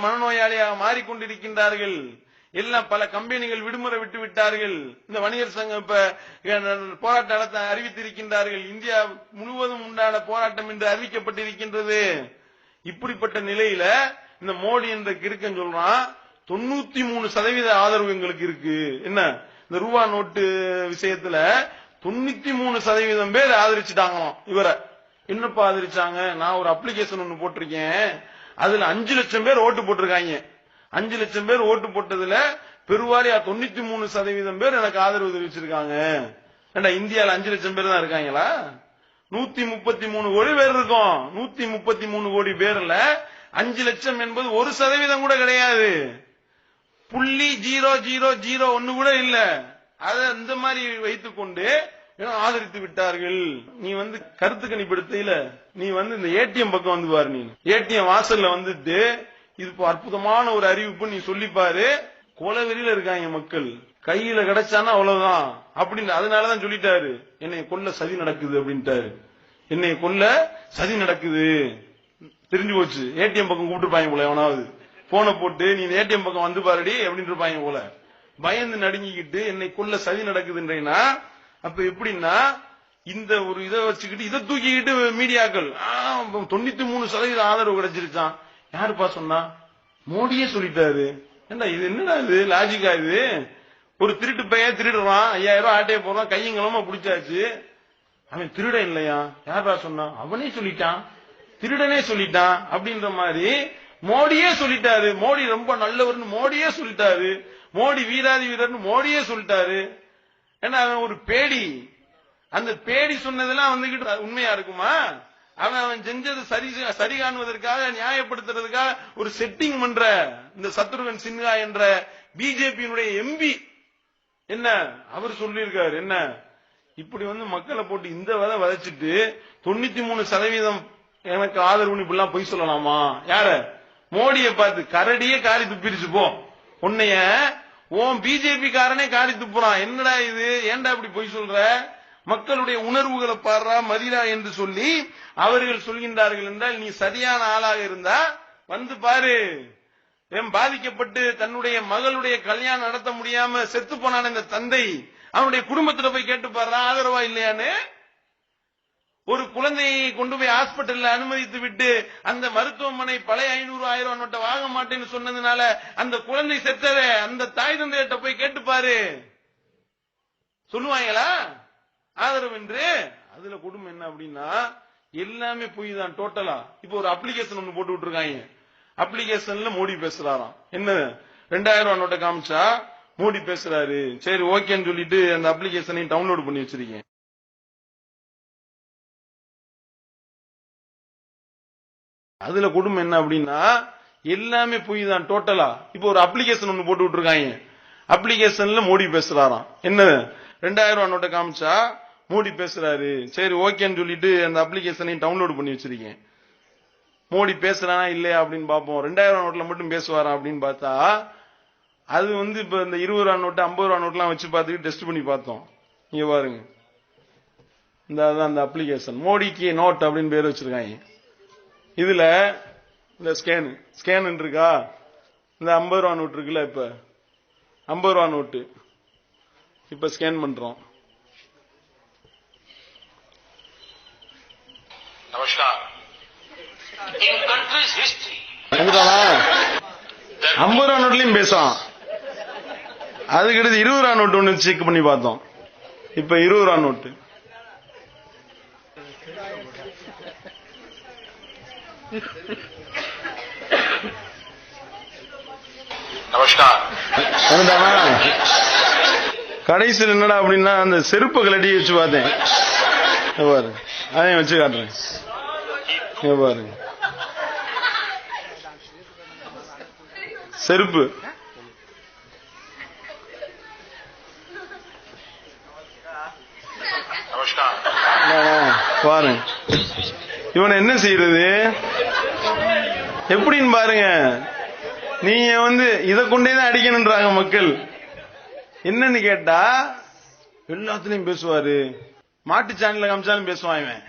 மனநோயாளியாக மாறிக்கொண்டிருக்கின்றார்கள். எல்லாம் பல கம்பெனிகள் விடுமுறை விட்டு விட்டார்கள். இந்த வணிகர் சங்கம் இப்ப போராட்ட நடத்த அறிவித்திருக்கின்றார்கள். இந்தியா முழுவதும் உண்டான போராட்டம் என்று அறிவிக்கப்பட்டிருக்கின்றது. இப்படிப்பட்ட நிலையில இந்த மோடி என்ற கிறுக்கன் சொல்றான் 93% ஆதரவு எங்களுக்கு இருக்கு. என்ன இந்த ரூபா நோட்டு விஷயத்துல 93% பேர் ஆதரிச்சுட்டாங்களாம். இவரை என்னப்பா ஆதரிச்சாங்க? நான் ஒரு அப்ளிகேஷன் ஒண்ணு போட்டிருக்கேன், அதுல 5 லட்சம் பேர் ஓட்டு போட்டிருக்காங்க. 5 லட்சம் பேர் ஓட்டு போட்டதுல பெருவாரியா 93% பேர் எனக்கு ஆதரவு தெரிவிச்சிருக்காங்க. ஏண்டா இந்தியால 5 லட்சம் பேர் தான் இருக்காங்களா? 133 கோடி பேர் இருக்கும். 133 கோடி பேர்ல 5 லட்சம் என்பது 1% கூட கிடையாது. 0.0001 கூட இல்ல. அதை இந்த மாதிரி வைத்துக் கொண்டு ஆதரித்து விட்டார்கள். நீ கருத்து கணிப்படுத்தையில நீ இந்த ஏடிஎம் பக்கம் வந்து பாரு. நீ ஏடிஎம் வாசல்ல வந்துட்டு இது அற்புதமான ஒரு அறிவிப்பு நீ சொல்லிப்பாரு. கொலவெறியில இருக்காங்க மக்கள். கையில கிடைச்சானா அவ்வளவுதான் அப்படின்னு. அதனாலதான் சொல்லிட்டாரு என்னை கொல்ல சதி நடக்குது அப்படின்ட்டாரு. என்னை கொல்ல சதி நடக்குது தெரிஞ்சு போச்சு. ஏடிஎம் பக்கம் கூப்பிட்டுருப்பாங்க போல. எவனாவது போன போட்டு நீ ஏடிஎம் பக்கம் வந்து பாருடி அப்படின்னு இருப்பாங்க போல. பயந்து நடுங்கிக்கிட்டு என்னை கொல்ல சதி நடக்குதுன்றா. அப்ப எப்படின்னா இந்த ஒரு இதை வச்சுக்கிட்டு இதை தூக்கிக்கிட்டு மீடியாக்கள் 93% ஆதரவு கிடைச்சிருச்சான். யாருப்பா சொன்னா? மோடியே சொல்லிட்டாரு. ஏண்டா இது என்னடா இது லாஜிக்கா? இது ஒரு திருட்டு பையன் திருடுறான், 5000 ரூபாய் ஆட்டையை போடுறான், கையங்களமா பிடிச்சாச்சு. அவன் திருடன் இல்லையா? யாரா சொன்னா? அவனே சொல்லிட்டான், திருடனே சொல்லிட்டான் அப்படின்ற மாதிரி மோடியே சொல்லிட்டாரு. மோடி ரொம்ப நல்லவர்னு மோடியே சொல்லிட்டாரு. மோடி வீராதி வீரர்னு மோடியே சொல்லிட்டாரு. ஏன்னா அவன் ஒரு பேடி. அந்த பேடி சொன்னதெல்லாம் உண்மையா இருக்குமா? அவன் செஞ்சது சரி காணுவதற்காக நியாயப்படுத்துறதுக்காக ஒரு செட்டிங் பண்ற இந்த சத்ருகன் சின்ஹா என்ற பிஜேபியினுடைய எம்பி என்ன அவர் சொல்லியிருக்காரு. என்ன இப்படி மக்களை போட்டு இந்த விதை விதைச்சிட்டு 93% எனக்கு ஆதரவு இப்படிலாம் பொய் சொல்லலாமா? யார? மோடியை பார்த்து கரடியே காரி துப்பிருச்சு போ. உன்னைய ஓம் பிஜேபி காரனே காரி துப்புறான். என்னடா இது? ஏன்டா இப்படி பொய் சொல்ற? மக்களுடைய உணர்வுகளை பாடுறா மதிரா என்று சொல்லி அவர்கள் சொல்கின்றார்கள் என்றால் நீ சரியான ஆளாக இருந்தா வந்து பாரு. பாதிக்கப்பட்டு தன்னுடைய மகளுடைய கல்யாணம் நடத்த முடியாம செத்து போனான இந்த தந்தை அவனுடைய குடும்பத்தில் போய் கேட்டு பாரு ஆதரவா இல்லையான்னு. ஒரு குழந்தையை கொண்டு போய் ஹாஸ்பிட்டல்ல அனுமதித்து விட்டு அந்த மருத்துவமனை பழைய 500,000 நோட்டை வாங்க மாட்டேன்னு சொன்னதுனால அந்த குழந்தை செத்ததே அந்த தாய் தந்தையிட்ட போய் கேட்டு பாரு. சொல்லுவாங்களா ஆதரவு என்று? அதுல கொடுமை என்ன அப்படின்னா எல்லாமே பொய் தான் டோட்டலா. இப்ப ஒரு அப்ளிகேஷன் ஒண்ணு போட்டு விட்டுருக்காங்க. அப்ளிகேஷன்ல மோடி பேசுறாராம். என்ன 2000 ரூபாய் நோட்டை காமிச்சா மோடி பேசுறாரு. சரி ஓகேன்னு சொல்லிட்டு அந்த அப்ளிகேஷனை டவுன்லோட் பண்ணி வச்சிருக்கேன். அதுல கொடுமை என்ன அப்படின்னா எல்லாமே பொய் தான் டோட்டலா. இப்ப ஒரு அப்ளிகேஷன் ஒண்ணு போட்டு விட்டுருக்காங்க. அப்ளிகேஷன்ல மோடி பேசுறாராம். என்ன 2000 ரூபாய் நோட்டை காமிச்சா மோடி பேசுறாரு. சரி ஓகேன்னு சொல்லிட்டு அந்த அப்ளிகேஷனை டவுன்லோட் பண்ணி வச்சிருக்கேன். மோடி பேசுறானா இல்லையா அப்படின்னு பாப்போம். 2000 ரூபாய் நோட்ல மட்டும் பேசுவாரா அப்படின்னு பார்த்தா அது இப்ப இந்த 20 ரூபாய் நோட்டு 50 ரூபாய் நோட்லாம் வச்சு பார்த்துட்டு டெஸ்ட் பண்ணி பார்த்தோம். இங்க பாருங்க, இந்த அப்ளிகேஷன் மோடிக்கு நோட் அப்படின்னு பேர் வச்சிருக்காங்க. இதுல இந்த ஸ்கேன் இருக்கா? இந்த 50 ரூபாய் நோட்டு இருக்குல்ல, இப்ப 50 ரூபாய் நோட்டு இப்ப ஸ்கேன் பண்றோம். नमस्कार। In country's history 50 ரூபாய் நோட்லயும் பேசுவான். அதுக்கடுத்து 20 ரூபாய் நோட்டு ஒண்ணு செக் பண்ணி பார்த்தோம். இப்ப 20 ரூபாய் நோட்டு नमस्कार। கடைசியில் என்னடா அப்படின்னா அந்த செருப்பு கலட்டி வச்சு பார்த்தேன். பாரு அதையும் வச்சு காட்டுறேன். பாருங்க செருப்பு. பாருங்க இவனை என்ன செய்யறது எப்படின்னு பாருங்க. நீங்க இதை கொண்டேதான் அடிக்கணும்ன்றாங்க மக்கள். என்னன்னு கேட்டா எல்லாத்துலயும் பேசுவாரு. மாட்டு சேனல்ல காமிச்சாலும் பேசுவான். இவன்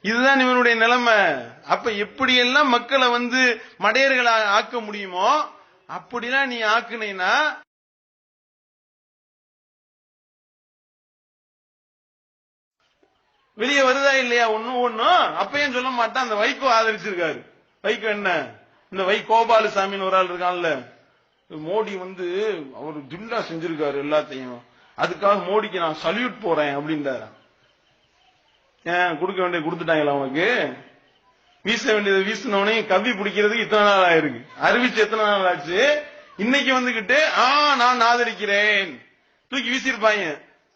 இதுதான் இவனுடைய நிலைமை. அப்ப எப்படியெல்லாம் மக்களை வந்து மடையர்களை ஆக்க முடியுமோ அப்படிலாம் நீ ஆக்குனீனா வெளியே வருதா இல்லையா? ஒண்ணும் அப்பயும் சொல்ல மாட்டான். அந்த வைகோ ஆதரிச்சிருக்காரு. வைகோ என்ன, இந்த கோபாலசாமின்னு ஒரு ஆள் இருக்கான்ல, மோடி வந்து அவர் தில்லா செஞ்சிருக்காரு எல்லாத்தையும், அதுக்காக மோடிக்கு நான் சல்யூட் போறேன் அப்படின்றாரு. ஏன் கொடுக்க வேண்டியது கொடுத்துட்டாங்களா? உனக்கு வீச வேண்டியதை வீசினவனே கவி பிடிக்கிறதுக்கு இத்தனை நாள் ஆயிருக்கு. அறிவிச்சு எத்தனை நாள் ஆச்சு? இன்னைக்கு வந்துகிட்டு நான் ஆதரிக்கிறேன் தூக்கி வீசிருப்பாங்க.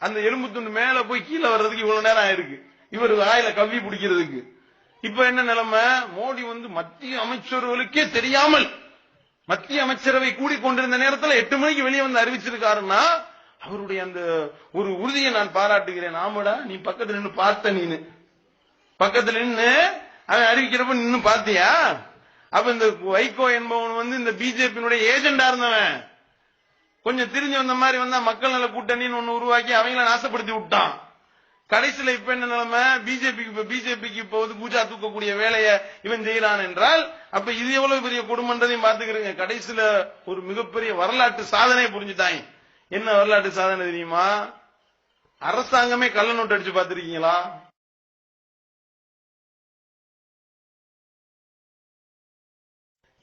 அந்த எலும்பு துண்டு மேல போய் கீழே வர்றதுக்கு இவ்வளவு நேரம் ஆயிருக்கு இவர் வாயில கவி பிடிக்கிறதுக்கு. இப்ப என்ன நிலைமை? மோடி வந்து மத்திய அமைச்சர்களுக்கே தெரியாமல் மத்திய அமைச்சரவை கூடிக்கொண்டிருந்த நேரத்தில் 8 மணிக்கு வெளியே வந்து அறிவிச்சிருக்காருன்னா அவருடைய அந்த ஒரு உறுதியை நான் பாராட்டுகிறேன். ஆமாடா, நீ பக்கத்துல நின்று பார்த்த, நீனு பக்கத்துல நின்று அவன் அறிவிக்கிறப்ப நின்னு பாத்தியா? அப்ப இந்த வைகோ என்பவன் வந்து இந்த பிஜேபியினுடைய ஏஜெண்டா இருந்தவன், கொஞ்சம் திரிஞ்சு வந்த மாதிரி வந்தா மக்கள் நல கூட்டணின்னு ஒண்ணு உருவாக்கி அவங்கள நாசப்படுத்தி விட்டான். கடைசியில இப்ப என்ன நிலைமை? பிஜேபிக்கு இப்ப வந்து பூஜா தூக்கக்கூடிய வேலையை இவன் செய்யறான் என்றால் அப்ப இது எவ்வளவு பெரிய கொடுமன்றதையும் பாத்துக்கிறீங்க. கடைசியில ஒரு மிகப்பெரிய வரலாற்று சாதனையை புரிஞ்சுட்டாங்க. என்ன வரலாற்று சாதனை தெரியுமா? அரசாங்கமே கள்ள நோட்டு அடிச்சு பாத்திருக்கீங்களா?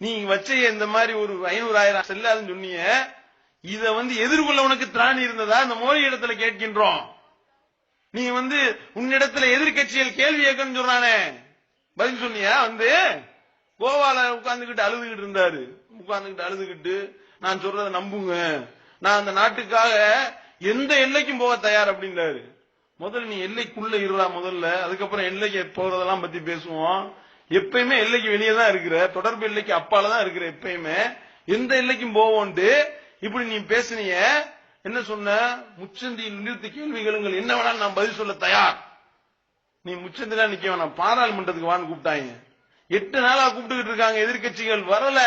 நீ வச்ச இந்த மாதிரி ஒரு 500,000 செல்லாதுன்னு சொன்னீங்க, இத வந்து எதிர்கொள்ள உனக்கு திராணி இருந்ததா? இந்த மோடி இடத்துல கேட்கின்றோம். நீ வந்து உன்னிடத்துல எதிர்கட்சிகள் கேள்வி கேட்கணும்னு சொல்றானே, பதில் சொன்னியா? வந்து கோவால உட்கார்ந்துகிட்டு அழுதுகிட்டு இருந்தாரு. அழுதுகிட்டு நான் சொல்றதை நம்புங்க, நான் அந்த நாட்டுக்காக எந்த எல்லைக்கும் போக தயார் அப்படின்றாரு. முதல்ல நீ எல்லைக்குள்ள இருடா முதல்ல, அதுக்கப்புறம் எல்லைக்கு போறதெல்லாம் பத்தி பேசுவோம். எப்பயுமே எல்லைக்கு வெளியே தான் இருக்கிற, தொடர்பு எல்லைக்கு அப்பால தான் இருக்கிற. எப்பயுமே எந்த எல்லைக்கும் போவோன்ட்டு இப்படி நீ பேசுனீங்க. என்ன சொன்ன? முச்சந்தியில் நிறுத்தி கேள்வி கேளுங்கள், என்ன வேணாலும் நான் பதில் சொல்ல தயார். நீ முச்சந்தில நிக்க வேணாம், பாராளுமன்றத்துக்கு வான்னு கூப்பிட்டாங்க. 8 நாளா கூப்பிட்டுக்கிட்டு இருக்காங்க, எதிர்கட்சிகள் வரல.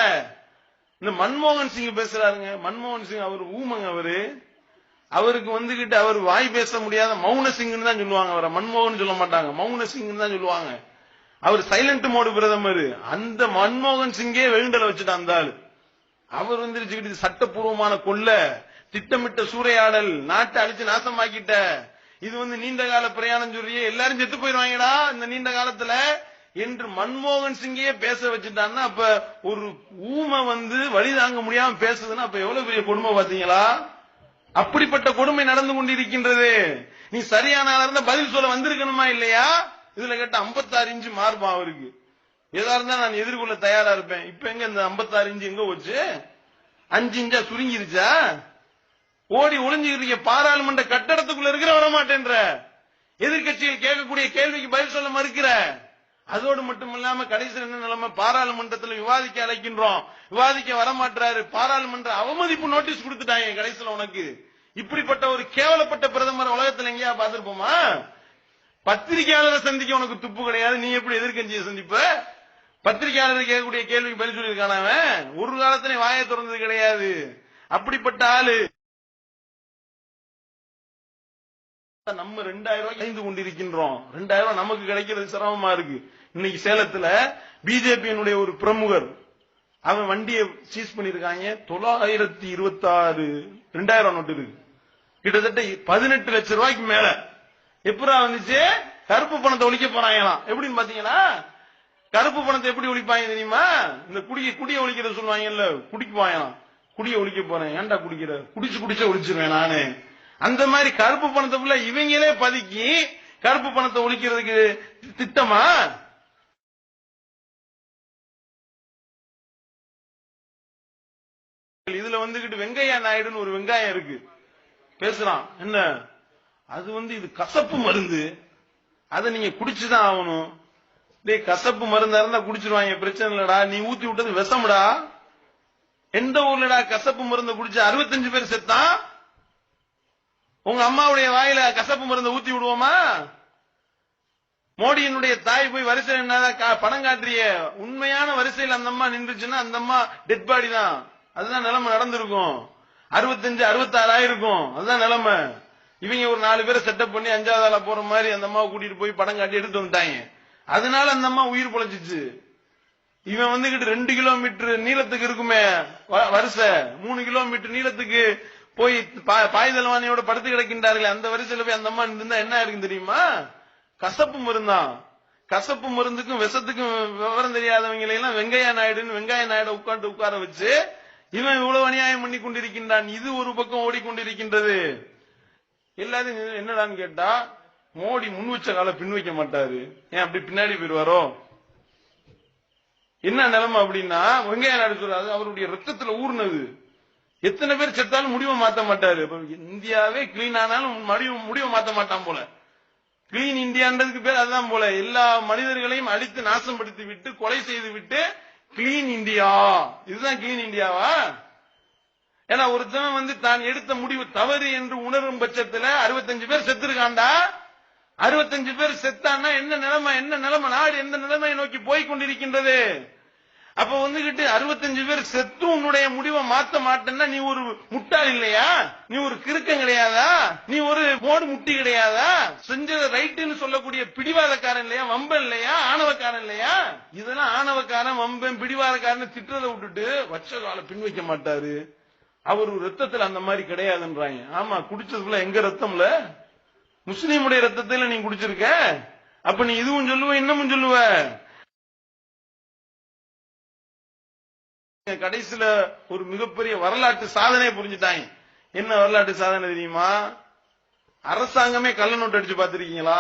இந்த மன்மோகன் சிங் பேசுறாருங்க. மன்மோகன் சிங் அவர் ஊமங்க. அவருக்கு வந்துகிட்டு அவர் வாய் பேச முடியாத மௌன சிங்னு தான் சொல்லுவாங்க. அவரை மன்மோகன் சொல்ல மாட்டாங்க, மௌன சிங்னு தான் சொல்லுவாங்க. அவர் சைலண்ட் மோடு பிரதமர். அந்த மன்மோகன் சிங்கே வெகுண்டல வச்சுட்டான் அந்த ஆளு. அவர் வந்துருச்சுக்கிட்டு சட்டப்பூர்வமான கொள்ள, திட்டமிட்ட சூறையாடல், நாட்டை அழிச்சு நாசமாக்கிட்ட, இது வந்து நீண்ட கால பிரயாணம் சொல்றியே, எல்லாரும் செத்து போயிருவாங்கடா இந்த நீண்ட காலத்துல என்று மன்மோகன் சிங்கே பேச வச்சுட்டான்னா அப்ப ஒரு ஊமை வந்து வழி தாங்க முடியாம பேசுதுன்னா அப்ப எவ்வளவு பெரிய கொடுமை பாத்தீங்களா? அப்படிப்பட்ட கொடுமை நடந்து கொண்டிருக்கின்றது. நீ சரியான ஆளா இருந்தா பதில் சொல்ல வந்திருக்கணுமா இல்லையா? இதுல கேட்ட 56 இன்ச்சு மார்பா அவருக்கு. ஏதா இருந்தா நான் எதிர்கொள்ள தயாரா இருப்பேன். இப்ப எங்க இந்த 56 இன்ச்சு எங்க போச்சு? 5 இன்ச்சா சுருங்கிருச்சா? ஓடி ஒளிஞ்சுக்கிறீங்க. பாராளுமன்ற கட்டடத்துக்குள்ள இருக்கிற வரமாட்டேன்ற, எதிர்கட்சிகள் கேட்கக்கூடிய கேள்விக்கு பதில் சொல்ல மறுக்கிற. அதோடு மட்டும் இல்லாம கடைசியில் என்ன நிலைமை? பாராளுமன்றத்தில் விவாதிக்க அழைக்கின்றோம், விவாதிக்க வரமாட்டாரு. பாராளுமன்ற அவமதிப்பு நோட்டீஸ் கொடுத்துட்டாங்க கடைசியில். உனக்கு இப்படிப்பட்ட ஒரு கேவலப்பட்ட பிரதமர் உலகத்தில் எங்கேயா பார்த்திருப்போமா? பத்திரிகையாளரை சந்திக்க உனக்கு துப்பு கிடையாது, நீ எப்படி எதிர்கட்சியை சந்திப்ப? பத்திரிகையாளர் கேட்கக்கூடிய கேள்விக்கு பதில் சொல்லியிருக்கான ஒரு காலத்திலே வாயை திறந்தது கிடையாது. அப்படிப்பட்ட ஆளு. நம்ம 2000 ரூபாய் அடைந்து கொண்டிருக்கின்றோம். 2000 ரூபாய் நமக்கு கிடைக்கிறது சிரமமா இருக்கு. இன்னைக்கு சேலத்துல பிஜேபியினுடைய ஒரு பிரமுகர் அவன் வண்டியை சீஸ் பண்ணிருக்காங்க. 926 2000 நோட்டு இருக்கு. கிட்டத்தட்ட 18 லட்சம் ரூபாய்க்கு மேல. எப்படா வந்துச்சு? கருப்பு பணத்தை ஒழிக்க போறாங்களாம். எப்படின்னு பாத்தீங்கன்னா, கருப்பு பணத்தை எப்படி ஒழிப்பாங்க தெரியுமா? இந்த குடிய ஒழிக்கிறது சொல்லுவாங்கல்ல, குடிக்குவாங்களாம். குடிய ஒழிக்க போறேன். ஏன்டா குடிக்கிற? குடிச்சு ஒழிச்சிருவேன் நானு. அந்த மாதிரி கருப்பு பணத்தை இவங்களே பதுக்கி கருப்பு பணத்தை ஒழிக்கிறதுக்கு திட்டமா? இதுல வந்துகிட்டு வெங்கையா நாயுடுன்னு ஒரு வெங்காயம் இருக்கு, பேசுறான். என்ன அது இது கசப்பு மருந்து, அதை நீங்க குடிச்சுதான் ஆகணும். டேய், கசப்பு மருந்தா இருந்தா குடிச்சிருவாங்க, பிரச்சனை இல்லடா. நீ ஊத்தி விட்டது விஷம்டா. எந்த ஊர்லடா கசப்பு மருந்தை குடிச்சு 65 பேர் செத்தான்? உங்க அம்மாவுடைய வாயில கசப்பு மருந்தை ஊத்தி விடுவோமா? மோடியினுடைய தாய் போய் வரிசையில் பணம் காட்டுறிய, உண்மையான வரிசையில் அந்த அம்மா நின்றுச்சுன்னா அந்த அம்மா டெட் பாடி தான். அதுதான் நிலைமை நடந்திருக்கும். 65 66 ஆயிருக்கும். அதுதான் நிலைமை. இவங்க ஒரு 4 பேரை செட்டப் பண்ணி 5வது ஆளா போற மாதிரி அந்த அம்மாவை கூட்டிட்டு போய் படம் காட்டி எடுத்து வந்துட்டாங்க. அதனால அந்த அம்மா உயிர் பொழைச்சிச்சு. இவன் வந்துகிட்டு 2 கிலோமீட்டர் நீளத்துக்கு இருக்குமே வரிசை, 3 கிலோமீட்டர் நீளத்துக்கு போய் பாய்தல்வானியோட படுத்து கிடக்கின்றார்கள். அந்த வரிசையில போய் அந்த அம்மா இருந்தா என்ன இருக்கு தெரியுமா? கசப்பு மருந்தான். கசப்பு மருந்துக்கும் விஷத்துக்கும் விவரம் தெரியாதவங்களை எல்லாம் வெங்கையா நாயுடு உட்கார வச்சு இவன் இவ்வளவு அநியாயம் பண்ணி கொண்டிருக்கின்றான். இது ஒரு பக்கம் ஓடிக்கொண்டிருக்கின்றது. எல்லாரும் என்னடான்னு கேட்டா, மோடி முன் வச்ச கால பின் வைக்க மாட்டாரு, ஏன் அப்படி பின்னாடி போயிருவாரோ? என்ன நிலைமை அப்படின்னா, வெங்கையா நாயுடு சொல்றாரு அவருடைய ரத்தத்துல ஊர்னது. எத்தனை பேர் செத்தாலும் முடிவை மாத்த மாட்டாரு. இந்தியாவே கிளீன் ஆனாலும் முடிவை மாத்த மாட்டான் போல. கிளீன் இந்தியான்றதுக்கு பேர் அதுதான் போல. எல்லா மனிதர்களையும் அழித்து நாசப்படுத்தி விட்டு கொலை செய்து விட்டு கிளீன் இந்தியா, இதுதான் கிளீன் இந்தியாவா? ஏன்னா ஒருத்தவன் தான் எடுத்த முடிவு தவறு என்று உணரும் பட்சத்துல 65 பேர் செத்துருக்காண்டா. 65 பேர் செத்தான்னா என்ன நிலைமை, நாடு எந்த நிலைமையை நோக்கி போய் கொண்டிருக்கின்றது? அப்ப வந்துகிட்டு 65 பேர் செத்தும் உன்னுடைய முடிவை மாத்த மாட்டேன்னா நீ ஒரு முட்டாள் இல்லையா? நீ ஒரு கிறுக்கம் கிடையாதா? நீ ஒரு மோடு முட்டி கிடையாதா? செஞ்சது ரைட்டுன்னு சொல்லக்கூடிய பிடிவாதக்காரன் இல்லையா? வம்பன் இல்லையா? ஆணவக்காரன் இல்லையா? இதெல்லாம் ஆணவக்காரன் வம்பன் பிடிவாதக்காரன் திட்டுறதை விட்டுட்டு வச்ச கால பின் வைக்க மாட்டாரு. அவர் ரத்தத்துல அந்த மாதிரி கிடையாதுன்றாங்க. ஆமா, குடிச்சதுக்குள்ள எங்க ரத்தம்ல? முஸ்லீமுடைய ரத்தத்துல நீ குடிச்சிருக்க. அப்ப நீ இதுவும் சொல்லுவ இன்னமும் சொல்லுவ. கடைசியில ஒரு மிகப்பெரிய வரலாற்று சாதனை புரிஞ்சுட்டாங்க. என்ன வரலாற்று சாதனை தெரியுமா? அரசாங்கமே கள்ள நோட்டு அடிச்சு பாத்திருக்கீங்களா?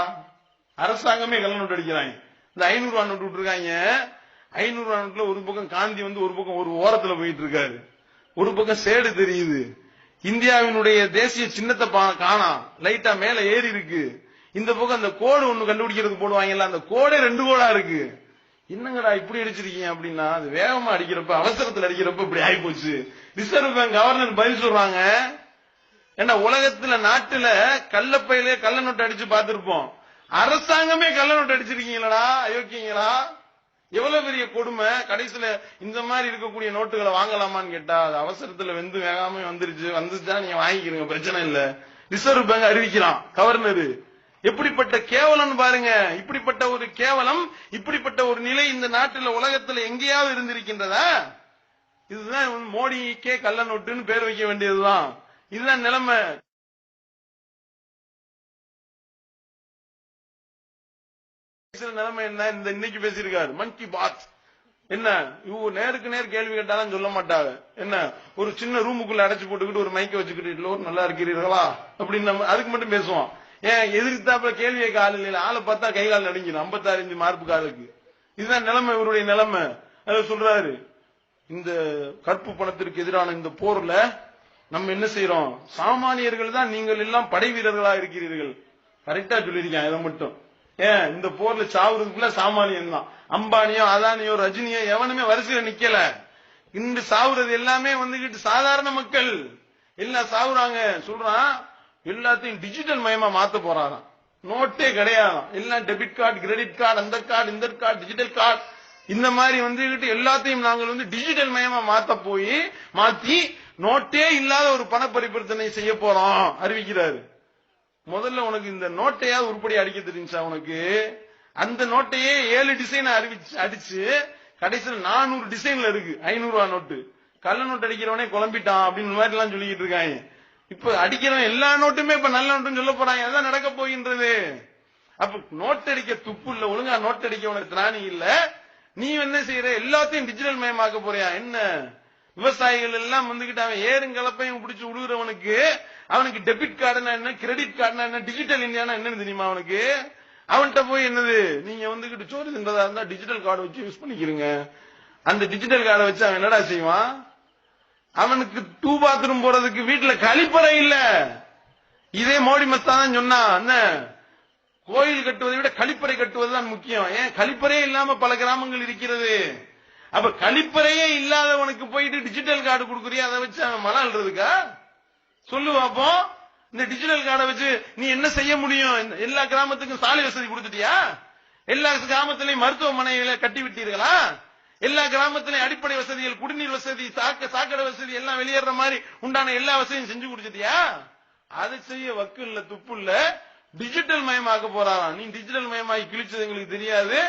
அரசாங்கமே கள்ள நோட்டு அடிக்கிறாங்க. இந்த 500 ரூபாய் நோட்டு விட்டுருக்காங்க. 500 ரூபாய் நோட்டுல ஒரு பக்கம் காந்தி ஒரு பக்கம் ஒரு ஓரத்துல போயிட்டு இருக்காரு, ஒரு பக்கம் சேடு தெரியுது. இந்தியாவினுடைய தேசிய சின்னத்தை காணா, லைட்டா மேல ஏறி இருக்கு. இந்த பக்கம் அந்த கோடு ஒண்ணு கண்டுபிடிக்கிறது போடுவாங்கல்ல, அந்த கோடே 2 கோடா இருக்கு. என்னங்கடா இப்படி அடிச்சிருக்கீங்க அப்படின்னா, அது வேகமா அடிக்கிறப்ப அவசரத்துல அடிக்கிறப்ப இப்படி ஆகி போச்சு. ரிசர்வ் பேங்க் கவர்னர் பதில் சொல்றாங்க, ஏன்னா உலகத்துல நாட்டுல கள்ளப்பையிலே கள்ள நோட்டு அடிச்சு பார்த்திருப்போம், அரசாங்கமே கள்ள நோட்டு அடிச்சிருக்கீங்களா அயோக்கியங்களா? எவ்வளவு பெரிய கொடுமை. கடைசியில இந்த மாதிரி இருக்கக்கூடிய நோட்டுகளை வாங்கலாமான்னு கேட்டா, அது அவசரத்துல வேகாம வந்துருச்சா நீங்க வாங்கிக்கிறீங்க, பிரச்சனை இல்ல. ரிசர்வ் பேங்க் அறிவிக்கிறான் கவர்னர். எப்படிப்பட்ட கேவலம் பாருங்க. இப்படிப்பட்ட ஒரு கேவலம், இப்படிப்பட்ட ஒரு நிலை இந்த நாட்டில் உலகத்தில் எங்கேயாவது இருந்திருக்கின்றதா? இதுதான் மோடிக்கே கள்ள நோட்டுன்னு பேர் வைக்க வேண்டியதுதான். இதுதான் நிலைமை. நிலைமை என்ன? இந்த இன்னைக்கு பேசியிருக்காரு மன் கி பாத். என்ன நேருக்கு நேர் கேள்வி கேட்டாலும் சொல்ல மாட்டாங்க. என்ன ஒரு சின்ன ரூமுக்குள்ள அடைச்சு போட்டுக்கிட்டு ஒரு மைக்க வச்சுக்கிட்டு எல்லோரும் நல்லா இருக்கிறீர்களா அப்படின்னு அதுக்கு மட்டும் பேசுவோம். ஏன் எதிர்த்தாப்புல கேள்வி கேட்க ஆள் இல்ல, ஆளை பார்த்தா கை கால் நடுங்கிடும். 56 இன்ச்சு மார்பு காலுக்கு. இதுதான் நிலைமை, இவருடைய நிலைமை. அதை சொல்றாரு, இந்த கற்பு பணத்திற்கு எதிரான இந்த போர்ல நம்ம என்ன செய்யறோம்? சாமானியர்கள் தான் நீங்கள் எல்லாம் படை வீரர்களா இருக்கிறீர்கள். கரெக்டா சொல்லிருக்கேன். இதை மட்டும் ஏன் இந்த போர்ல சாவுறதுக்குள்ள சாமானியன் தான். அம்பானியோ அதானியோ ரஜினியோ எவனுமே வரிசையில நிக்கல. இன்று சாவுறது எல்லாமே வந்துகிட்டு சாதாரண மக்கள் எல்லாம் சாவுறாங்க. சொல்றான் எல்லாத்தையும் டிஜிட்டல் மயமா மாத்த போறாராம். நோட்டே கிடையாது, எல்லாம் டெபிட் கார்டு, கிரெடிட் கார்டு, அந்த கார்டு, இந்த கார்டு, டிஜிட்டல் கார்டு, இந்த மாதிரி வந்துகிட்டு எல்லாத்தையும் நாங்கள் டிஜிட்டல் மயமா மாத்தி நோட்டே இல்லாத ஒரு பண பரிவர்த்தனை செய்ய போறோம் அறிவிக்கிறாரு. முதல்ல உனக்கு இந்த நோட்டையாவது உருப்படி அடிக்க தெரிஞ்சா உனக்கு? அந்த நோட்டையே 7 டிசைன் அடிச்சு கடைசியில் 400 டிசைன்ல இருக்கு 500 ரூபாய் நோட்டு. கள்ள நோட்டு அடிக்கிறவனே குழம்பிட்டான் அப்படின்னு மாதிரி எல்லாம் சொல்லிக்கிட்டு இருக்காங்க. இப்ப அடிக்கிறவன் எல்லா நோட்டுமே இப்ப நல்ல நோட்டுன்னு சொல்ல போறாங்க. அதான் நடக்க போகின்றது. அப்ப நோட்டு அடிக்க துப்பு இல்ல, ஒழுங்கா நோட்டு அடிக்க உனக்கு திராணி இல்ல. நீ என்ன செய்யற? எல்லாத்தையும் டிஜிட்டல் மயமாக்க போறியா? என்ன விவசாயிகள் எல்லாம் வந்துகிட்டு அவன் ஏறும் கலப்பையும் பிடிச்சு விடுகிறவனுக்கு அவனுக்கு டெபிட் கார்டுனா என்ன, கிரெடிட் கார்டுனா என்ன, டிஜிட்டல் இந்தியானா என்னன்னு தெரியுமா அவனுக்கு? அவன்கிட்ட போய் என்னது, நீங்க வந்துகிட்டு சோறு தின்றதா இருந்தா டிஜிட்டல் கார்டு வச்சு யூஸ் பண்ணிக்கிறீங்க. அந்த டிஜிட்டல் கார்டை வச்சு அவன் என்னடா செய்வான்? அவனுக்கு 2 பாத்ரூம் போறதுக்கு வீட்டுல கழிப்பறை இல்ல. இதே மோடி மஸ்தான் சொன்னா, கோயில் கட்டுவதை விட கழிப்பறை கட்டுவதுதான் முக்கியம். ஏன் கழிப்பறையே இல்லாம பல கிராமங்கள் இருக்கிறது. அப்ப கழிப்பறையே இல்லாதவனுக்கு போயிட்டு டிஜிட்டல் கார்டு கொடுக்குறியா? அதை வச்சு அவன் மழை அல்றதுக்கா? சொல்லு பாப்போம். இந்த டிஜிட்டல் கார்டை வச்சு நீ என்ன செய்ய முடியும்? எல்லா கிராமத்துக்கும் சாலை வசதி கொடுத்துட்டியா? எல்லா கிராமத்திலையும் மருத்துவமனைகளை கட்டி விட்டீர்களா? எல்லா கிராமத்திலையும் அடிப்படை வசதிகள், குடிநீர் வசதி, சாக்கடை வசதி எல்லாம் வெளியேற மாதிரி உண்டான எல்லா வசதியும் செஞ்சு கொடுத்துட்டியா? அதை செய்ய வக்கு இல்ல, துப்பு இல்ல. டிஜிட்டல் மயமாக்க போறாராம். நீ டிஜிட்டல் மயமாக்கி கிழிச்சது எங்களுக்கு தெரியாது.